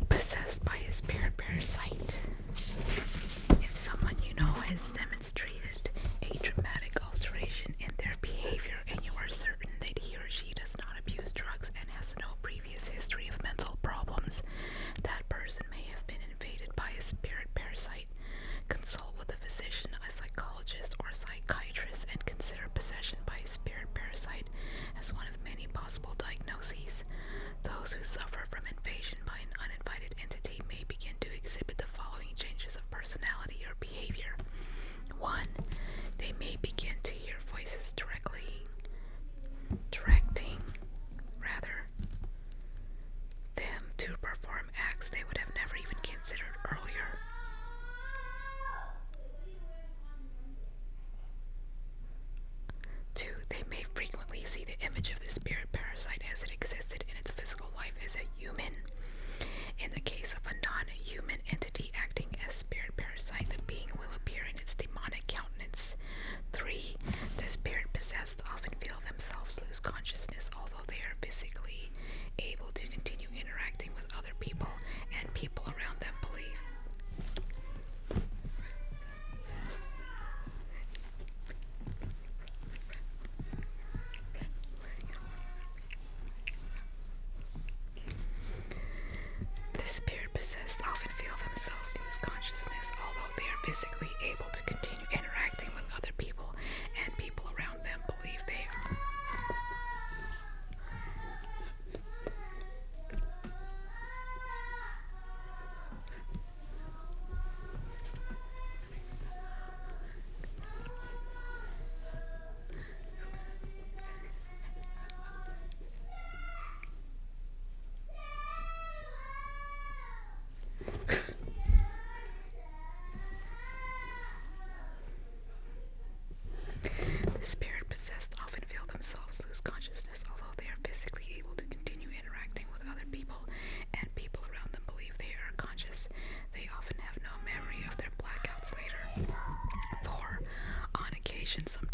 Possessed by a spirit parasite. If someone you know has demonstrated a dramatic alteration in their behavior and you are certain that he or she does not abuse drugs and has no previous history of mental problems, that person may have been invaded by a spirit parasite. Consult with a physician, a psychologist, or a psychiatrist and consider possession by a spirit parasite as one of many possible diagnoses. Those who suffer from invasion by an uninvited entity may begin to exhibit the following changes of personality or behavior. 1. They may begin to hear voices directing them to perform acts they would have never even considered earlier. 2. They may frequently see the image of the spirit parasite as it existed in its physical life as a human. In the case of a non-human entity acting as spirit parasite, the being will appear in its demonic countenance. 3. The spirit possessed often feel themselves lose consciousness, although they are physically able to continue interacting with other people, and people around them believe. The spirit possessed often feel themselves lose consciousness, although they are physically able to continue interacting with other people, and people around them believe they are. The spirit possessed often feel themselves lose consciousness, although they are physically able to continue interacting with other people, and people around them believe they are conscious. They often have no memory of their blackouts later. 4. On occasion, some